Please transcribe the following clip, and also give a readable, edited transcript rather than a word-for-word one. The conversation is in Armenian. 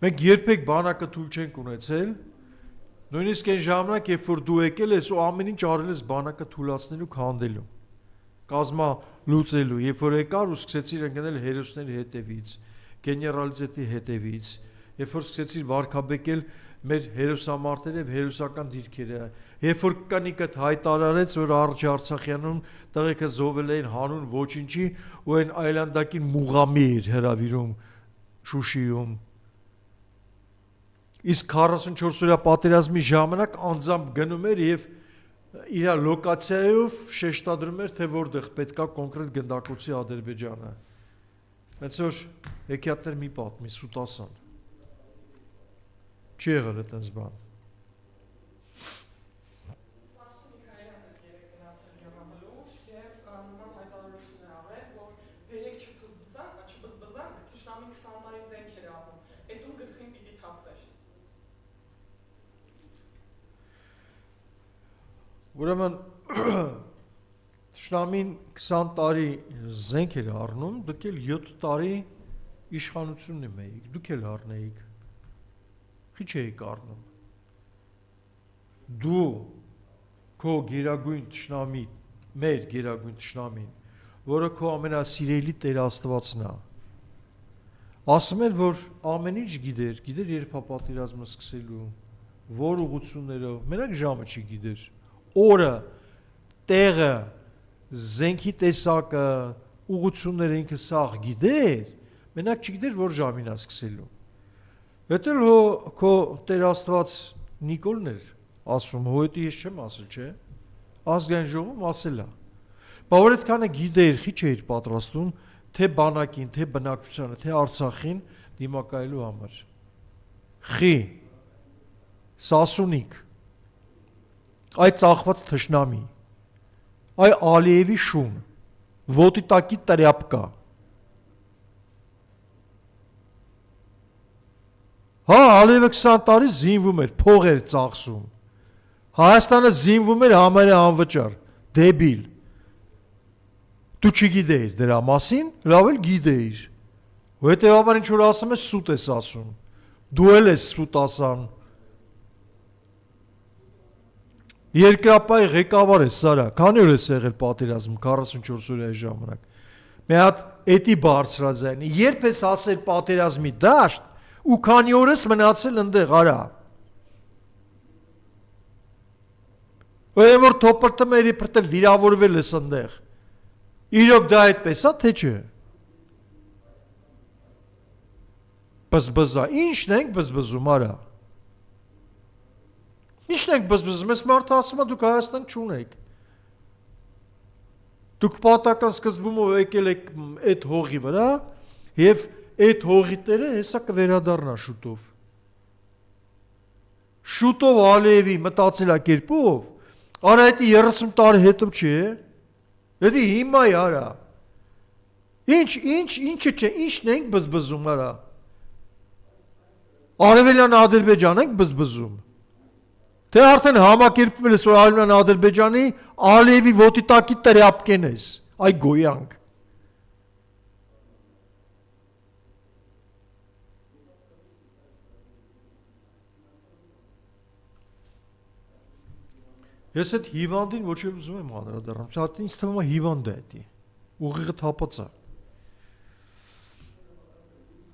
Մենք երբեք բանակը թույլ չենք ունեցել, նույնիսկ այն ժամանակ, երբ որ դու եկել ես ու ամեն ինչ արել ես բանակը թույլատնելու քանդելու, կազմա լուծելու, երբ որ եկար ու սկսեցիր ընկնել հերոսների հետևից, գեներալիտետի հետևից, երբ որ սկսեցիր վարկաբեկել մեր հերոսամարտերը եւ հերոսական դիրքերը, երբ որ կնիկդ հայտարարեց, որ Արժի Արցախյանում տղեկը զոհվել էին հանուն ոչինչի ու այն այլանդակին մուղամի էր հրավիրում Շուշիում։ Իսկ 44 օրյա պատերազմի ժամանակ անձամբ գնում էր եւ իր լոկացիայով շեշտադրում էր, թե որտեղ պետքա կոնկրետ գնդակոծի Ադրբեջանը։ Հենց որ հեքիաթներ մի պատմի սուտասան։ Չի եղել այդպես բան։ Ուրեմն Թշնամին 20 տարի զենք էր առնում, դուք էլ 7 տարի իշխանությունն էիք, դուք էլ առնեիք։ Քիչ էիք առնում։ Դու քո գերագույն Թշնամի, մեր գերագույն Թշնամին, որը քո ամենասիրելի Տեր Աստվածն է, ասում են, որ ամեն ինչ գիտեր երբ պատերազմը սկսելու, որ ուղղություններով, մենակ ժամը չգիտեր, օրը, տեղը, զենքի տեսակը, ուղղությունները ինքը սաղ գիտեր, մենակ չգիտեր, որ ժամին է սկսելու։ Հետո քո Տեր Աստված Նիկոլն էր ասում, հոյետի ես չեմ ասել, չէ, ազգային ժողովում ասել է։ Բա որ այդքանը գիտեր, քիչ էր պատրաստում, թե բանակին, թե բնակչությանը, թե Արցախին դիմակայելու համար։ Խի, Սասունիկ, այ ծախված թշնամի, այ Ալիևի շուն, ոտի տակի տրյապկա։ Հա, Ալիևը 20 տարի զինվում էր, փող էր ծախսում։ Հայաստանը զինվում էր համարյա անվճար, դեբիլ։ Դու չգիտեիր դրա մասին, լավ էլ գիտեիր։ Ու հետևաբար ինչ որ ասում ես, սուտ ես ասում։ Դու էլ ես սուտ ասան։ Երկրապահի ղեկավար է Սարա, քանի օր ես եղել պատերազմ 44 օրյա ժամանակ։ Մի հատ էտի բարձրաձայնի, երբ ես ասել պատերազմի դաշտ ու քանի օր ես մնացել ընդեղ, արա։ Ու որ թոփրտմերի պրտե վիրավորվել ես ընդեղ։ Իրոք դա այդպես է, թե չէ։ Բզբզա, ի՞նչն ենք բզբզում, արա։ Ի՞նչն ենք բզբզում, ես մարդը ասում է դուք Հայաստան չունեք։ Դուք պատական սկզբումով եկել եք այդ հողի վրա եւ այդ հողի տերը հեսա կվերադառնա շուտով։ Շուտով Ալիևի մտածելակերպով, արա դա 30 տարի հետո չի է։ Դա հիմա է, արա։ Ինչը չէ, ինչն ենք բզբզում, արա։ Արևելյան Ադրբեջան ենք բզբզում։ Թե արդեն համակերպվել ես, որ Արևելյան Ադրբեջանի Ալիևի ոտի տակի տրյապկեն ես, այ գոյանք։ Ես այդ հիվանդին ոչ էլ ուզում եմ անդրադառնալ, ինձ թվում է հիվանդ է դա, ուղիղը թափած է։